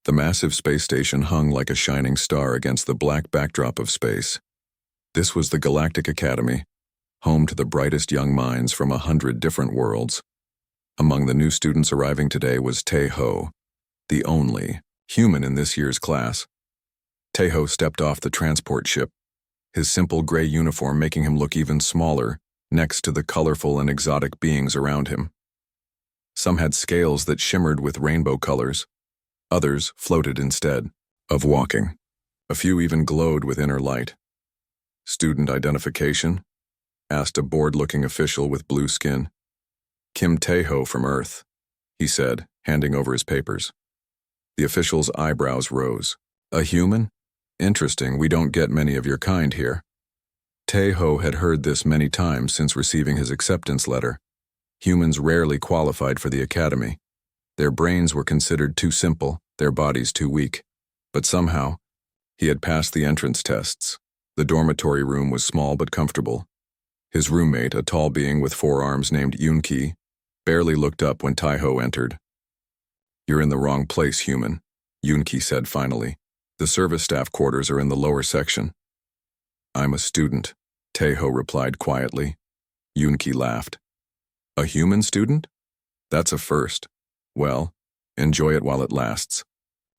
The massive space station hung like a shining star against the black backdrop of space. This was the Galactic Academy, home to the brightest young minds from 100 different worlds. Among the new students arriving today was Tae-ho, the only human in this year's class. Tae-ho stepped off the transport ship, his simple gray uniform making him look even smaller next to the colorful and exotic beings around him. Some had scales that shimmered with rainbow colors. Others floated instead of walking. A few even glowed with inner light. "Student identification?" asked a bored-looking official with blue skin. "Kim Tae-ho from Earth," he said, handing over his papers. The official's eyebrows rose. "A human? Interesting, we don't get many of your kind here." Tae-ho had heard this many times since receiving his acceptance letter. Humans rarely qualified for the academy. Their brains were considered too simple, their bodies too weak. But somehow, he had passed the entrance tests. The dormitory room was small but comfortable. His roommate, a tall being with 4 arms named Yoon-ki, barely looked up when Tae-ho entered. "You're in the wrong place, human," Yoon-ki said finally. "The service staff quarters are in the lower section." "I'm a student," Tae-ho replied quietly. Yoon-ki laughed. "A human student? That's a first. Well, enjoy it while it lasts.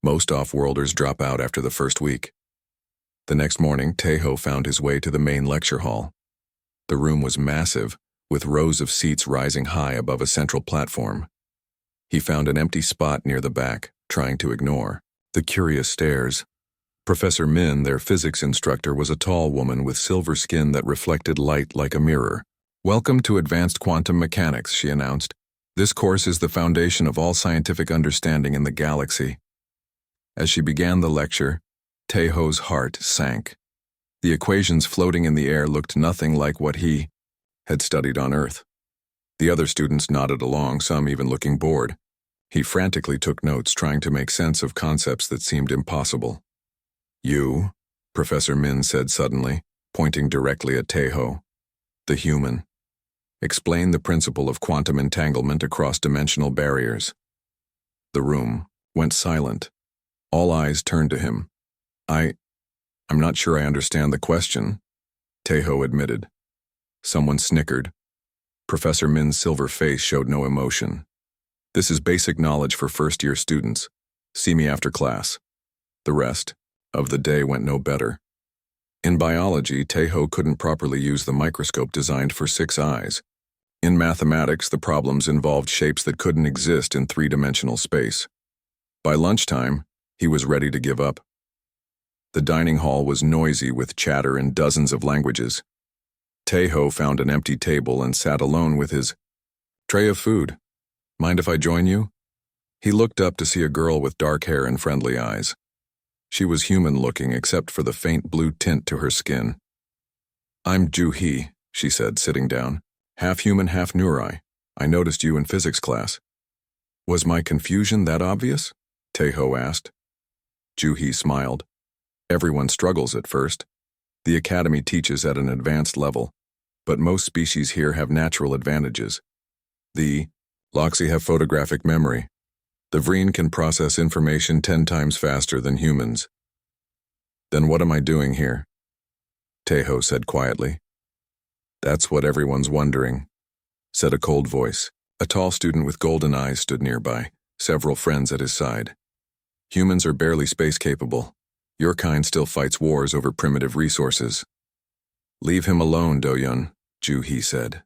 Most off-worlders drop out after the first week." The next morning, Tae-ho found his way to the main lecture hall. The room was massive, with rows of seats rising high above a central platform. He found an empty spot near the back, trying to ignore the curious stares. Professor Min, their physics instructor, was a tall woman with silver skin that reflected light like a mirror. "Welcome to Advanced Quantum Mechanics," she announced. "This course is the foundation of all scientific understanding in the galaxy." As she began the lecture, Tae-ho's heart sank. The equations floating in the air looked nothing like what he had studied on Earth. The other students nodded along, some even looking bored. He frantically took notes, trying to make sense of concepts that seemed impossible. "You," Professor Min said suddenly, pointing directly at Tae-ho. "The human. Explain the principle of quantum entanglement across dimensional barriers." The room went silent. All eyes turned to him. I'm not sure I understand the question," Tae-ho admitted. Someone snickered. Professor Min's silver face showed no emotion. "This is basic knowledge for first-year students. See me after class." The rest of the day went no better. In biology, Tae-ho couldn't properly use the microscope designed for 6 eyes. In mathematics, the problems involved shapes that couldn't exist in 3-dimensional space. By lunchtime, he was ready to give up. The dining hall was noisy with chatter in dozens of languages. Tae-ho found an empty table and sat alone with his tray of food. "Mind if I join you?" He looked up to see a girl with dark hair and friendly eyes. She was human-looking except for the faint blue tint to her skin. "I'm Ju-hee," she said, sitting down. "Half human, half Nurai. I noticed you in physics class." "Was my confusion that obvious?" Tae-ho asked. Ju-hee smiled. "Everyone struggles at first. The academy teaches at an advanced level, but most species here have natural advantages. The Loxi have photographic memory. The Vreen can process information 10 times faster than humans." "Then what am I doing here?" Tae-ho said quietly. "That's what everyone's wondering," said a cold voice. A tall student with golden eyes stood nearby, several friends at his side. "Humans are barely space-capable. Your kind still fights wars over primitive resources." "Leave him alone, Do-yun," Ju-hee said.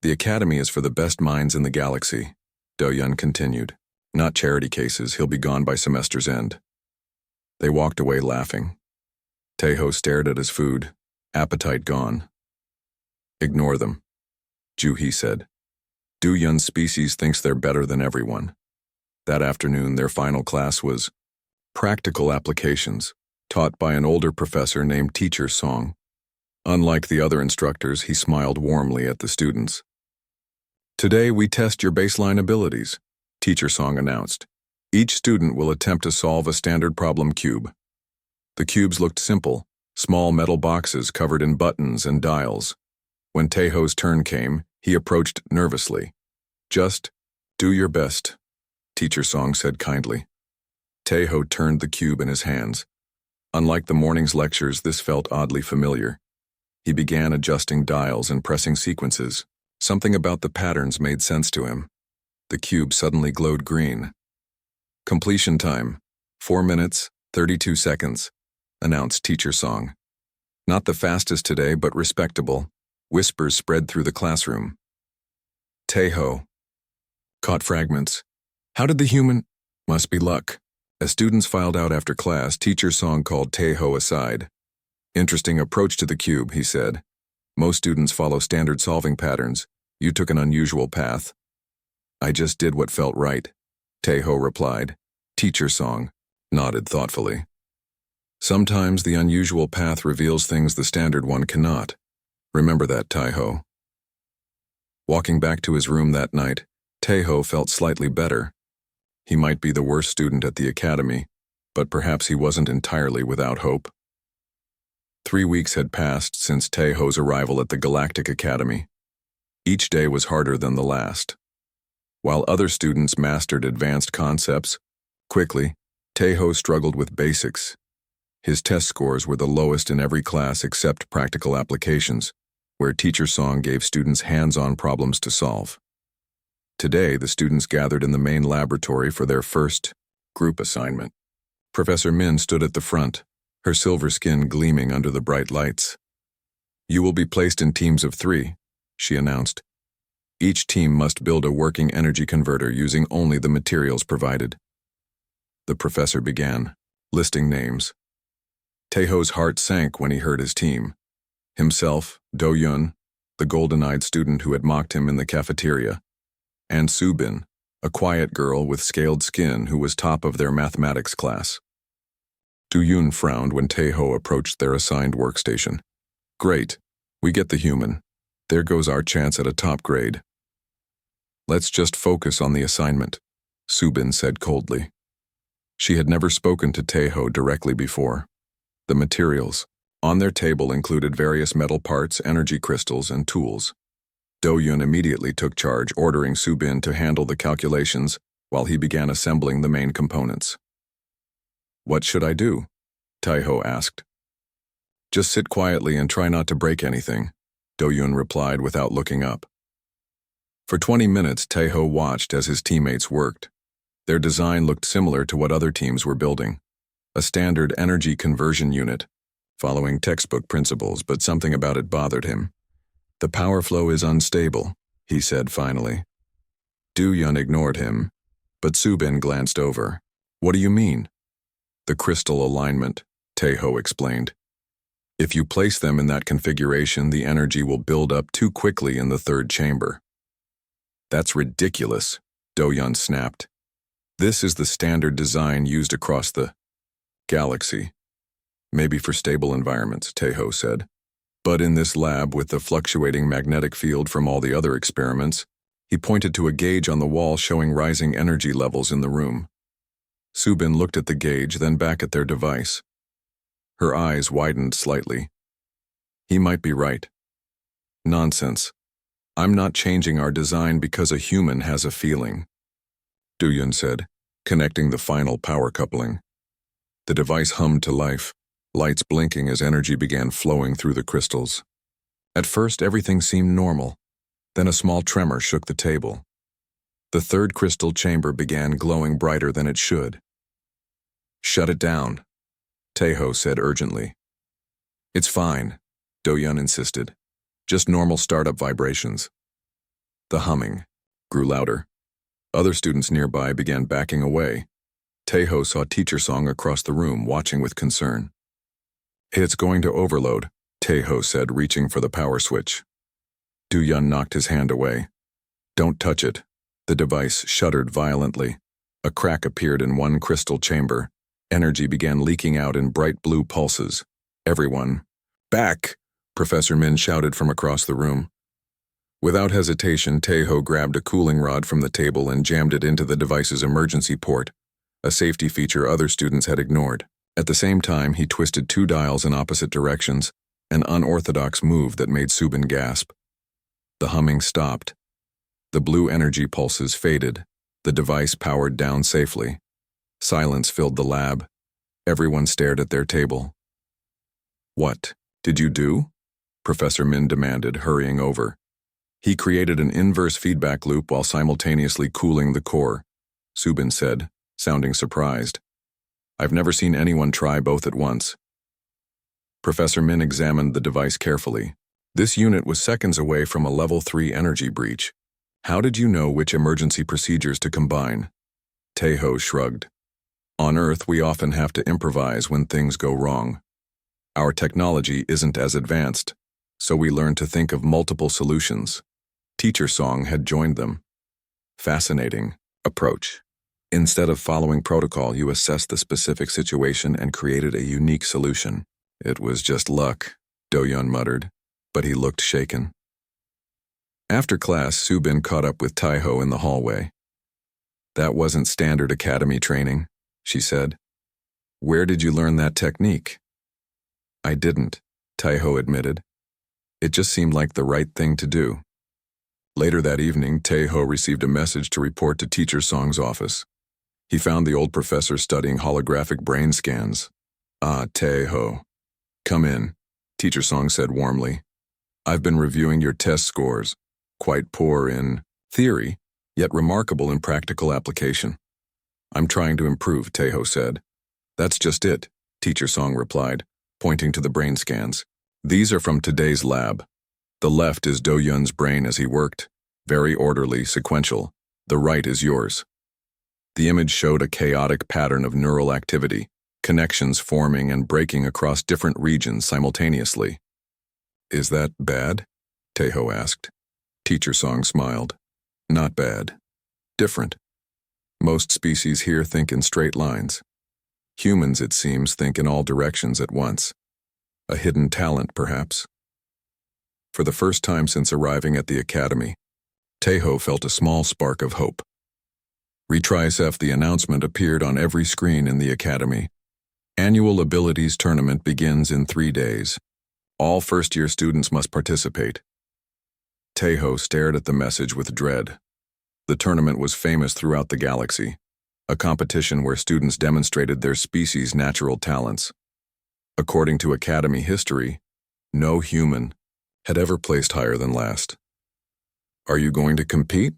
"The academy is for the best minds in the galaxy," Do-yun continued. "Not charity cases, he'll be gone by semester's end." They walked away laughing. Tae-ho stared at his food, appetite gone. "Ignore them," Ju-hee said. "Do-yun's species thinks they're better than everyone." That afternoon, their final class was Practical Applications, taught by an older professor named Teacher Song. Unlike the other instructors, he smiled warmly at the students. "Today we test your baseline abilities," Teacher Song announced. "Each student will attempt to solve a standard problem cube." The cubes looked simple, small metal boxes covered in buttons and dials. When Tae-ho's turn came, he approached nervously. "Just do your best," Teacher Song said kindly. Taeho turned the cube in his hands. Unlike the morning's lectures, this felt oddly familiar. He began adjusting dials and pressing sequences. Something about the patterns made sense to him. The cube suddenly glowed green. Completion time, 4 minutes, 32 seconds, announced Teacher Song. Not the fastest today, but respectable. Whispers spread through the classroom. Taeho caught fragments. How did the human? Must be luck. As students filed out after class, Teacher Song called Taeho aside. Interesting approach to the cube, he said. Most students follow standard solving patterns. You took an unusual path. I just did what felt right, Taeho replied. Teacher Song nodded thoughtfully. Sometimes the unusual path reveals things the standard one cannot. Remember that, Taeho. Walking back to his room that night, Taeho felt slightly better. He might be the worst student at the academy, but perhaps he wasn't entirely without hope. 3 weeks had passed since Taeho's arrival at the Galactic Academy. Each day was harder than the last. While other students mastered advanced concepts quickly, Taeho struggled with basics. His test scores were the lowest in every class except practical applications, where Teacher Song gave students hands-on problems to solve. Today, the students gathered in the main laboratory for their first group assignment. Professor Min stood at the front, her silver skin gleaming under the bright lights. You will be placed in teams of 3, she announced. Each team must build a working energy converter using only the materials provided. The professor began, listing names. Taeho's heart sank when he heard his team. Himself, Do-yun, the golden-eyed student who had mocked him in the cafeteria, and Subin, a quiet girl with scaled skin who was top of their mathematics class. Do-yun frowned when Taeho approached their assigned workstation. Great, we get the human. There goes our chance at a top grade. Let's just focus on the assignment, Subin said coldly. She had never spoken to Taeho directly before. The materials on their table included various metal parts, energy crystals, and tools. Do-yun immediately took charge, ordering Subin to handle the calculations while he began assembling the main components. What should I do? Taeho asked. Just sit quietly and try not to break anything, Do-yun replied without looking up. For 20 minutes, Taeho watched as his teammates worked. Their design looked similar to what other teams were building. A standard energy conversion unit, following textbook principles, but something about it bothered him. The power flow is unstable, he said finally. Do-yun ignored him, but Subin glanced over. What do you mean? The crystal alignment, Taeho explained. If you place them in that configuration, the energy will build up too quickly in the third chamber. That's ridiculous, Do-yun snapped. This is the standard design used across the galaxy. Maybe for stable environments, Taeho said. But in this lab, with the fluctuating magnetic field from all the other experiments, he pointed to a gauge on the wall showing rising energy levels in the room. Subin looked at the gauge, then back at their device. Her eyes widened slightly. He might be right. Nonsense. I'm not changing our design because a human has a feeling, Do-yun said, connecting the final power coupling. The device hummed to life, lights blinking as energy began flowing through the crystals. At first, everything seemed normal. Then a small tremor shook the table. The third crystal chamber began glowing brighter than it should. Shut it down, Taeho said urgently. It's fine, Do-yun insisted. Just normal startup vibrations. The humming grew louder. Other students nearby began backing away. Taeho saw Teacher Song across the room, watching with concern. It's going to overload, Taeho said, reaching for the power switch. Do-yun knocked his hand away. Don't touch it. The device shuddered violently. A crack appeared in one crystal chamber. Energy began leaking out in bright blue pulses. Everyone, back! Professor Min shouted from across the room. Without hesitation, Taeho grabbed a cooling rod from the table and jammed it into the device's emergency port, a safety feature other students had ignored. At the same time, he twisted 2 dials in opposite directions, an unorthodox move that made Subin gasp. The humming stopped. The blue energy pulses faded. The device powered down safely. Silence filled the lab. Everyone stared at their table. "What did you do?" Professor Min demanded, hurrying over. "He created an inverse feedback loop while simultaneously cooling the core," Subin said, sounding surprised. "I've never seen anyone try both at once." Professor Min examined the device carefully. This unit was seconds away from a level 3 energy breach. "How did you know which emergency procedures to combine?" Taeho shrugged. "On Earth, we often have to improvise when things go wrong. Our technology isn't as advanced, so we learn to think of multiple solutions. Teacher Song had joined them." Fascinating approach. Instead of following protocol, you assessed the specific situation and created a unique solution. "It was just luck," Do-yeon muttered, but he looked shaken. After class, Subin caught up with Taeho in the hallway. "That wasn't standard academy training," she said. "Where did you learn that technique?" "I didn't," Taeho admitted. "It just seemed like the right thing to do." Later that evening, Taeho received a message to report to Teacher Song's office. He found the old professor studying holographic brain scans. "Ah, Taeho. Come in," Teacher Song said warmly. "I've been reviewing your test scores. Quite poor in theory, yet remarkable in practical application." "I'm trying to improve," Taeho said. "That's just it," Teacher Song replied, pointing to the brain scans. "These are from today's lab. The left is Do-yeon's brain as he worked, very orderly, sequential. The right is yours." The image showed a chaotic pattern of neural activity, connections forming and breaking across different regions simultaneously. "Is that bad?" Taeho asked. Teacher Song smiled. "Not bad. Different. Most species here think in straight lines. Humans, it seems, think in all directions at once. A hidden talent, perhaps." For the first time since arriving at the academy, Taeho felt a small spark of hope. Retry the announcement appeared on every screen in the academy. Annual Abilities Tournament begins in 3 days. All first-year students must participate. Taeho stared at the message with dread. The tournament was famous throughout the galaxy, a competition where students demonstrated their species' natural talents. According to Academy history, no human had ever placed higher than last. "Are you going to compete?"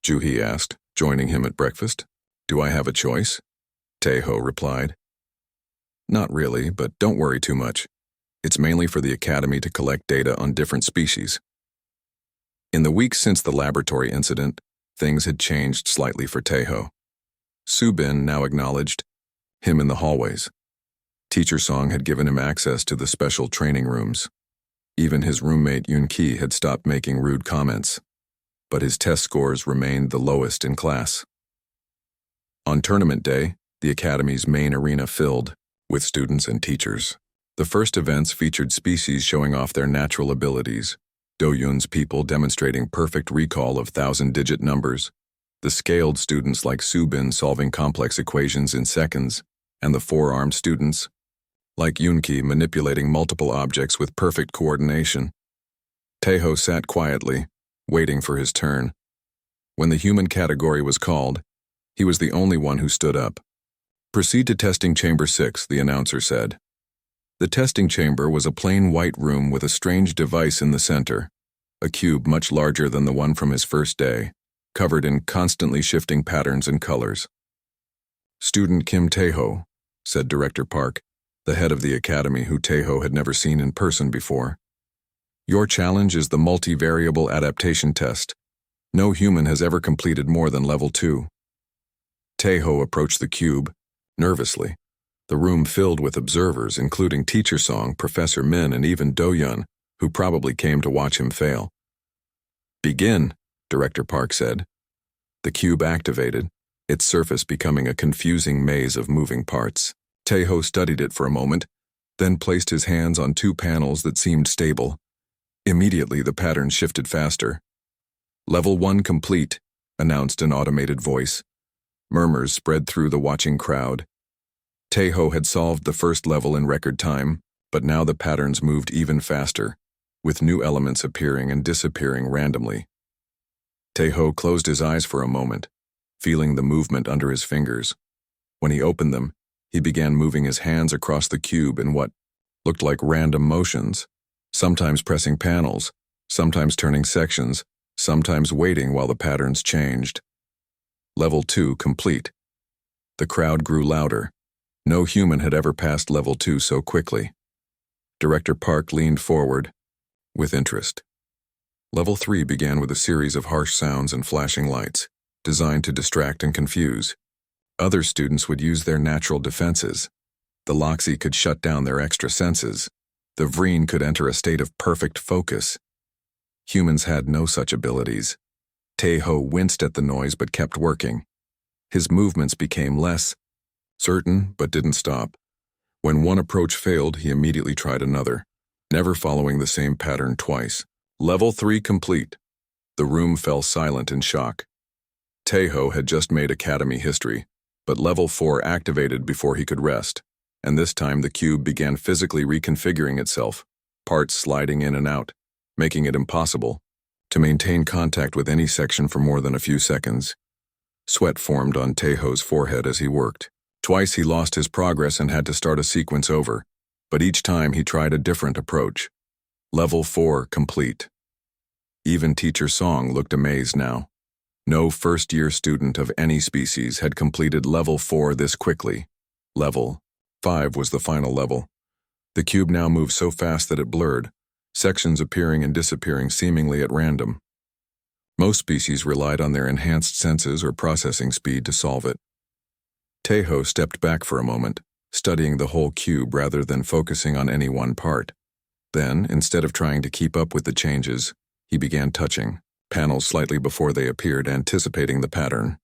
Juhi asked, joining him at breakfast. "Do I have a choice?" Taeho replied. "Not really, but don't worry too much. It's mainly for the Academy to collect data on different species." In the weeks since the laboratory incident, things had changed slightly for Taeho. Subin now acknowledged him in the hallways. Teacher Song had given him access to the special training rooms. Even his roommate Yoon-ki had stopped making rude comments, but his test scores remained the lowest in class. On tournament day, the Academy's main arena filled with students and teachers. The first events featured species showing off their natural abilities. Do-yeon's people demonstrating perfect recall of 1,000-digit numbers, the scaled students like Subin solving complex equations in seconds, and the four-armed students, like Yoon-ki manipulating multiple objects with perfect coordination. Taeho sat quietly, waiting for his turn. When the human category was called, he was the only one who stood up. "Proceed to testing chamber 6, the announcer said. The testing chamber was a plain white room with a strange device in the center, a cube much larger than the one from his first day, covered in constantly shifting patterns and colors. "Student Kim Taeho," said Director Park, the head of the academy who Taeho had never seen in person before. "Your challenge is the multivariable adaptation test. No human has ever completed more than level 2. Taeho approached the cube, nervously. The room filled with observers, including Teacher Song, Professor Min, and even Do-yeon, who probably came to watch him fail. "Begin," Director Park said. The cube activated, its surface becoming a confusing maze of moving parts. Taeho studied it for a moment, then placed his hands on 2 panels that seemed stable. Immediately, the pattern shifted faster. "Level 1 complete," announced an automated voice. Murmurs spread through the watching crowd. Taeho had solved the first level in record time, but now the patterns moved even faster, with new elements appearing and disappearing randomly. Taeho closed his eyes for a moment, feeling the movement under his fingers. When he opened them, he began moving his hands across the cube in what looked like random motions, sometimes pressing panels, sometimes turning sections, sometimes waiting while the patterns changed. Level 2 complete. The crowd grew louder. No human had ever passed Level 2 so quickly. Director Park leaned forward with interest. Level 3 began with a series of harsh sounds and flashing lights, designed to distract and confuse. Other students would use their natural defenses. The Loxy could shut down their extra senses. The Vreen could enter a state of perfect focus. Humans had no such abilities. Teho winced at the noise but kept working. His movements became less certain but didn't stop. When one approach failed, he immediately tried another, never following the same pattern twice. Level 3 complete. The room fell silent in shock. Teho had just made Academy history, but Level 4 activated before he could rest, and this time the cube began physically reconfiguring itself, parts sliding in and out, making it impossible to maintain contact with any section for more than a few seconds. Sweat formed on Teho's forehead as he worked. Twice he lost his progress and had to start a sequence over, but each time he tried a different approach. Level 4 complete. Even Teacher Song looked amazed now. No first-year student of any species had completed Level 4 this quickly. Level 5 was the final level. The cube now moved so fast that it blurred, sections appearing and disappearing seemingly at random. Most species relied on their enhanced senses or processing speed to solve it. Teho stepped back for a moment, studying the whole cube rather than focusing on any one part. Then, instead of trying to keep up with the changes, he began touching panels slightly before they appeared, anticipating the pattern.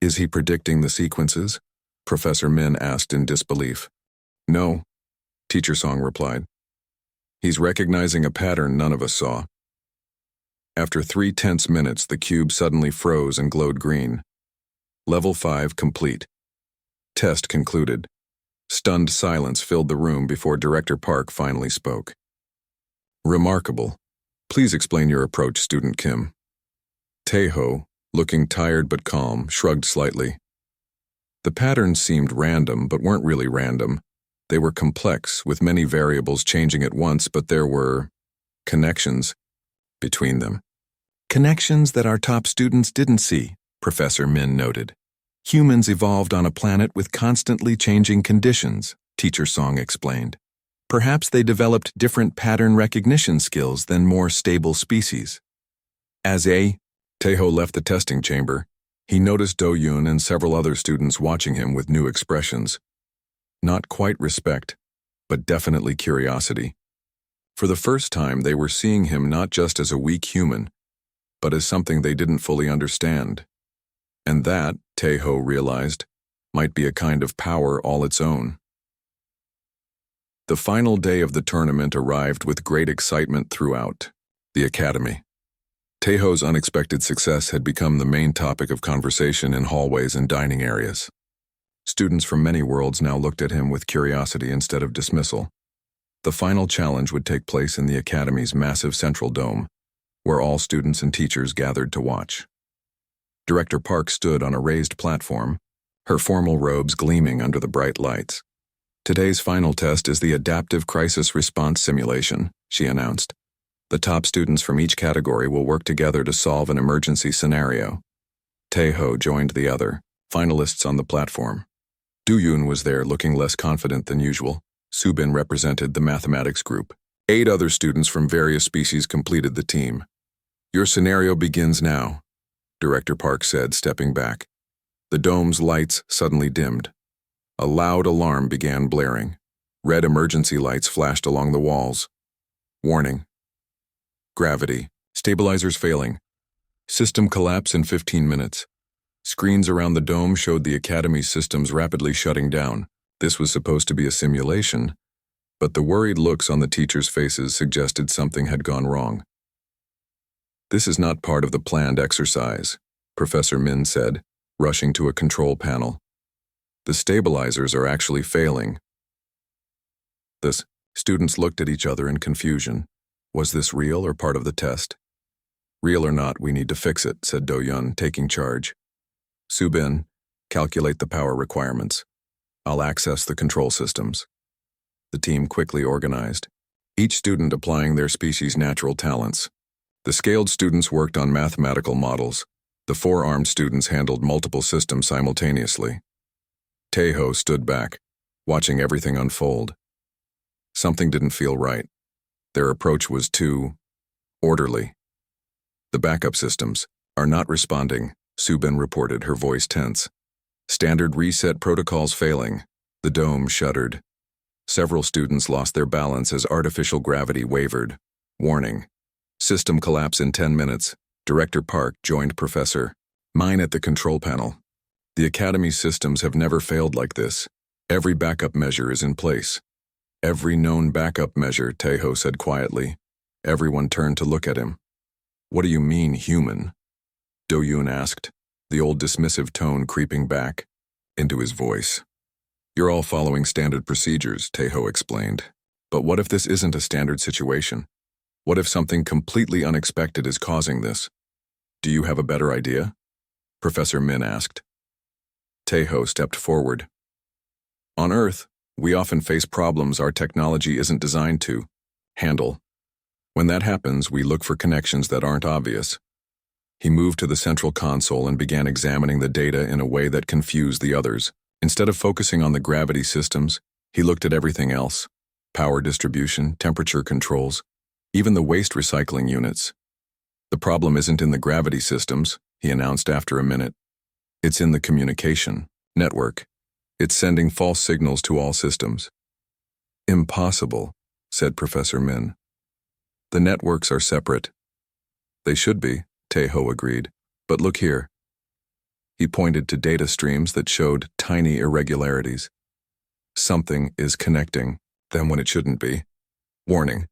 Is he predicting the sequences? Professor Min asked in disbelief. No, Teacher Song replied. He's recognizing a pattern none of us saw. After 3 tense minutes, the cube suddenly froze and glowed green. Level 5 complete. Test concluded. Stunned silence filled the room before Director Park finally spoke. Remarkable. Please explain your approach, Student Kim. Teho, looking tired but calm, shrugged slightly. The patterns seemed random but weren't really random. They were complex, with many variables changing at once, but there were connections between them. Connections that our top students didn't see, Professor Min noted. Humans evolved on a planet with constantly changing conditions, Teacher Song explained. Perhaps they developed different pattern recognition skills than more stable species. Teho left the testing chamber. He noticed Do-Yun and several other students watching him with new expressions. Not quite respect, but definitely curiosity. For the first time, they were seeing him not just as a weak human, but as something they didn't fully understand. And that, Teho realized, might be a kind of power all its own. The final day of the tournament arrived with great excitement throughout the academy. Teho's unexpected success had become the main topic of conversation in hallways and dining areas. Students from many worlds now looked at him with curiosity instead of dismissal. The final challenge would take place in the academy's massive central dome, where all students and teachers gathered to watch. Director Park stood on a raised platform, her formal robes gleaming under the bright lights. Today's final test is the Adaptive Crisis Response Simulation, she announced. The top students from each category will work together to solve an emergency scenario. Teho joined the other finalists on the platform. Do-Yun was there, looking less confident than usual. Subin represented the mathematics group. 8 other students from various species completed the team. Your scenario begins now, Director Park said, stepping back. The dome's lights suddenly dimmed. A loud alarm began blaring. Red emergency lights flashed along the walls. Warning. Gravity. Stabilizers failing. System collapse in 15 minutes. Screens around the dome showed the Academy's systems rapidly shutting down. This was supposed to be a simulation, but the worried looks on the teachers' faces suggested something had gone wrong. This is not part of the planned exercise, Professor Min said, rushing to a control panel. The stabilizers are actually failing. The students looked at each other in confusion. Was this real or part of the test? Real or not, we need to fix it, said Do-Yun, taking charge. Subin, Calculate the power requirements. I'll access the control systems. The team quickly organized, each student applying their species' natural talents. The scaled students worked on mathematical models. The four-armed students handled multiple systems simultaneously. Tejo stood back, watching everything unfold. Something didn't feel right. Their approach was too orderly. The backup systems are not responding, Subin reported, her voice tense. Standard reset protocols failing. The dome shuddered. Several students lost their balance as artificial gravity wavered. Warning. System collapse in 10 minutes. Director Park joined Professor Mine at the control panel. The Academy's systems have never failed like this. Every backup measure is in place. Every known backup measure, Tejo said quietly. Everyone turned to look at him. What do you mean, human? Do-Yun asked, the old dismissive tone creeping back into his voice. You're all following standard procedures, Tejo explained. But what if this isn't a standard situation? What if something completely unexpected is causing this? Do you have a better idea? Professor Min asked. Tejo stepped forward. On Earth, we often face problems our technology isn't designed to handle. When that happens, we look for connections that aren't obvious. He moved to the central console and began examining the data in a way that confused the others. Instead of focusing on the gravity systems, he looked at everything else. Power distribution, temperature controls, even the waste recycling units. The problem isn't in the gravity systems, he announced after a minute. It's in the communication network. It's sending false signals to all systems. Impossible, said Professor Min. The networks are separate. They should be, Tejo agreed. But look here. He pointed to data streams that showed tiny irregularities. Something is connecting them when it shouldn't be. Warning.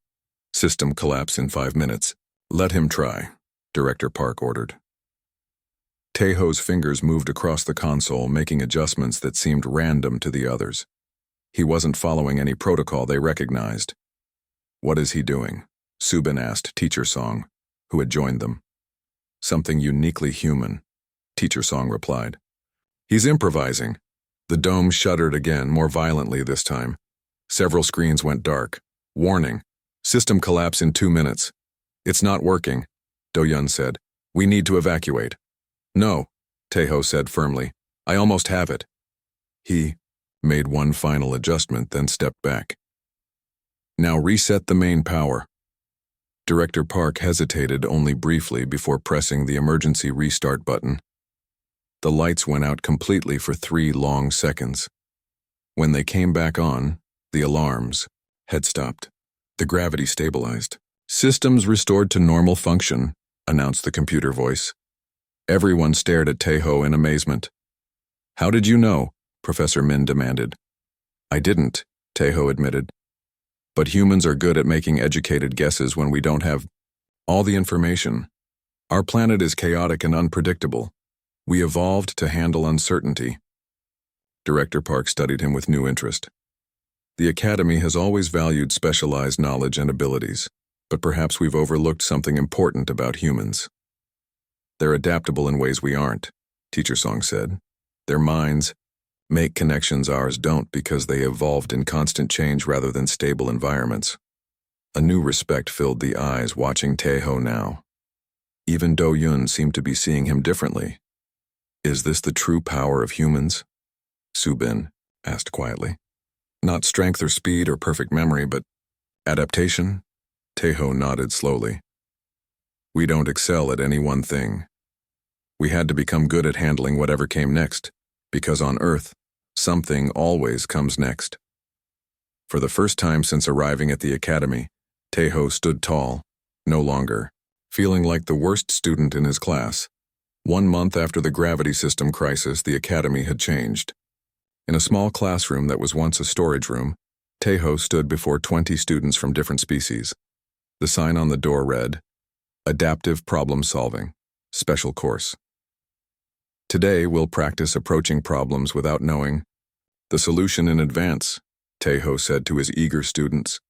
System collapse in 5 minutes. Let him try, Director Park ordered. Tejo's fingers moved across the console, making adjustments that seemed random to the others. He wasn't following any protocol they recognized. What is he doing? Subin asked Teacher Song, who had joined them. Something uniquely human, Teacher Song replied. He's improvising. The dome shuddered again, more violently this time. Several screens went dark. Warning. System collapse in 2 minutes. It's not working, Do-Yun said. We need to evacuate. No, Tejo said firmly. I almost have it. He made one final adjustment, then stepped back. Now reset the main power. Director Park hesitated only briefly before pressing the emergency restart button. The lights went out completely for 3 long seconds. When they came back on, the alarms had stopped. The gravity stabilized. Systems restored to normal function, announced the computer voice. Everyone stared at Tejo in amazement. How did you know? Professor Min demanded. I didn't, Tejo admitted. But humans are good at making educated guesses when we don't have all the information. Our planet is chaotic and unpredictable. We evolved to handle uncertainty. Director Park studied him with new interest. The Academy has always valued specialized knowledge and abilities, but perhaps we've overlooked something important about humans. They're adaptable in ways we aren't, Teacher Song said. Their minds make connections ours don't because they evolved in constant change rather than stable environments. A new respect filled the eyes watching Tejo now. Even Do-Yun seemed to be seeing him differently. Is this the true power of humans? Subin asked quietly. Not strength or speed or perfect memory, but adaptation? Tejo nodded slowly. We don't excel at any one thing. We had to become good at handling whatever came next, because on Earth, something always comes next. For the first time since arriving at the Academy, Tejo stood tall, no longer, feeling like the worst student in his class. 1 month after the gravity system crisis, the Academy had changed. In a small classroom that was once a storage room, Tejo stood before 20 students from different species. The sign on the door read, Adaptive Problem Solving, Special Course. Today, we'll practice approaching problems without knowing the solution in advance, Tejo said to his eager students.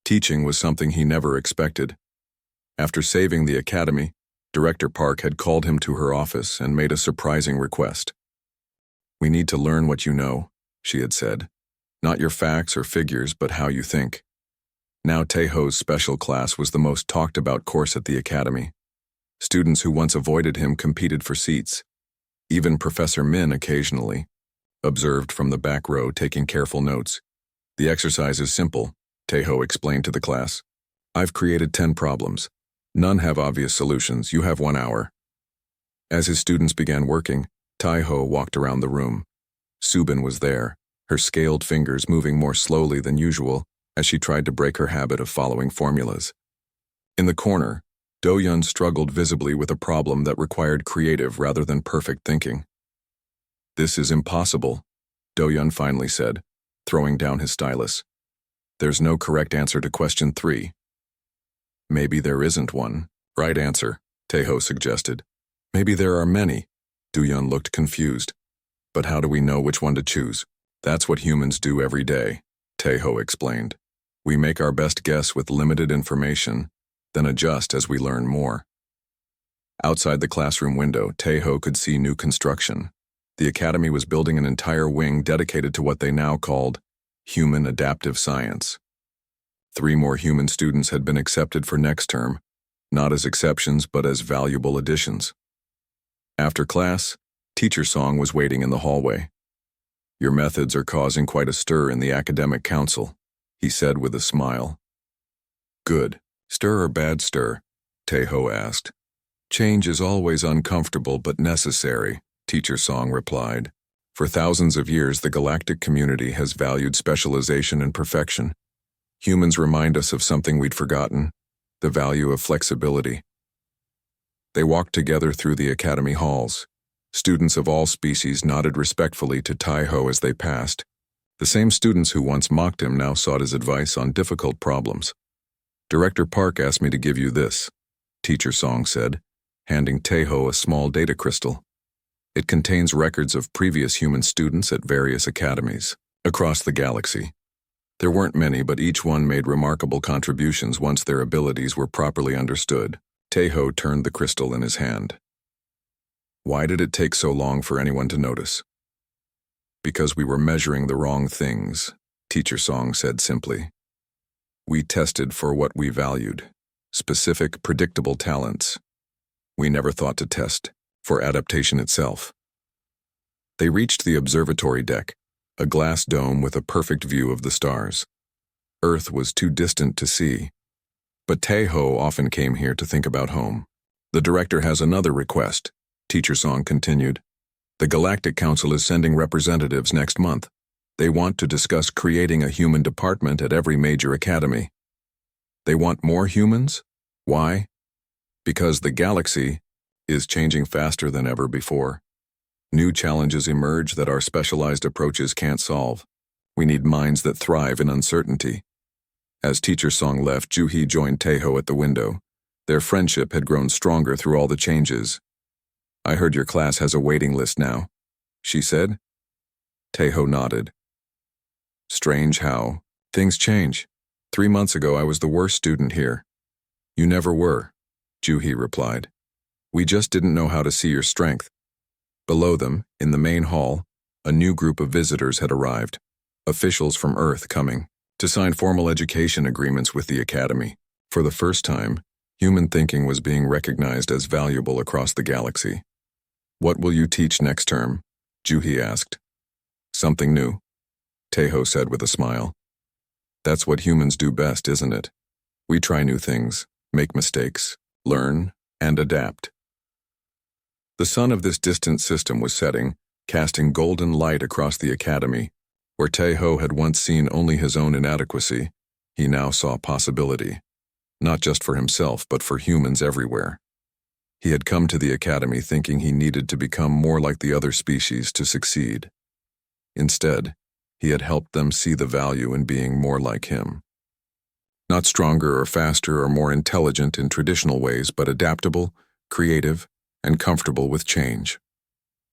Teaching was something he never expected. After saving the Academy, Director Park had called him to her office and made a surprising request. We need to learn what you know, she had said. Not your facts or figures, but how you think. Now Taeho's special class was the most talked about course at the academy. Students who once avoided him competed for seats. Even Professor Min occasionally observed from the back row, taking careful notes. The exercise is simple, Taeho explained to the class. I've created 10 problems. None have obvious solutions. You have 1 hour. As his students began working, Taeho walked around the room. Subin was there, her scaled fingers moving more slowly than usual as she tried to break her habit of following formulas. In the corner, Do-Yun struggled visibly with a problem that required creative rather than perfect thinking. This is impossible, Do-Yun finally said, throwing down his stylus. There's no correct answer to question 3. Maybe there isn't one. Right answer, Taeho suggested. Maybe there are many. Do-Yun looked confused. But how do we know which one to choose? That's what humans do every day, Taeho explained. We make our best guess with limited information, then adjust as we learn more. Outside the classroom window, Taeho could see new construction. The academy was building an entire wing dedicated to what they now called human adaptive science. 3 more human students had been accepted for next term, not as exceptions but as valuable additions. After class, Teacher Song was waiting in the hallway. Your methods are causing quite a stir in the academic council, he said with a smile. Good. Stir or bad stir? Taeho asked. Change is always uncomfortable but necessary, Teacher Song replied. For thousands of years, the galactic community has valued specialization and perfection. Humans remind us of something we'd forgotten, the value of flexibility. They walked together through the academy halls. Students of all species nodded respectfully to Taeho as they passed. The same students who once mocked him now sought his advice on difficult problems. Director Park asked me to give you this, Teacher Song said, handing Taeho a small data crystal. It contains records of previous human students at various academies across the galaxy. There weren't many, but each one made remarkable contributions once their abilities were properly understood. Taeho turned the crystal in his hand. Why did it take so long for anyone to notice? Because we were measuring the wrong things, Teacher Song said simply. We tested for what we valued, specific, predictable talents. We never thought to test for adaptation itself. They reached the observatory deck, a glass dome with a perfect view of the stars. Earth was too distant to see, but Taeho often came here to think about home. The director has another request, Teacher Song continued. The Galactic Council is sending representatives next month. They want to discuss creating a human department at every major academy. They want more humans? Why? Because the galaxy is changing faster than ever before. New challenges emerge that our specialized approaches can't solve. We need minds that thrive in uncertainty. As Teacher Song left, Juhi joined Taeho at the window. Their friendship had grown stronger through all the changes. I heard your class has a waiting list now, she said. Taeho nodded. Strange how things change. 3 months ago, I was the worst student here. You never were, Juhi replied. We just didn't know how to see your strength. Below them, in the main hall, a new group of visitors had arrived, officials from Earth coming to sign formal education agreements with the academy. For the first time, human thinking was being recognized as valuable across the galaxy. What will you teach next term? Juhi asked. Something new, Taeho said with a smile. That's what humans do best, isn't it? We try new things, make mistakes, learn, and adapt. The sun of this distant system was setting, casting golden light across the academy. Where Taeho had once seen only his own inadequacy, he now saw possibility, not just for himself but for humans everywhere. He had come to the academy thinking he needed to become more like the other species to succeed. Instead, he had helped them see the value in being more like him. Not stronger or faster or more intelligent in traditional ways, but adaptable, creative, and comfortable with change.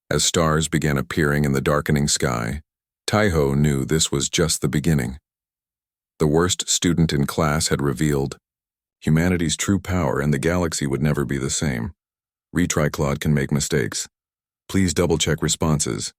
As stars began appearing in the darkening sky, Taeho knew this was just the beginning. The worst student in class had revealed humanity's true power, and the galaxy would never be the same. Retry Claude can make mistakes. Please double-check responses.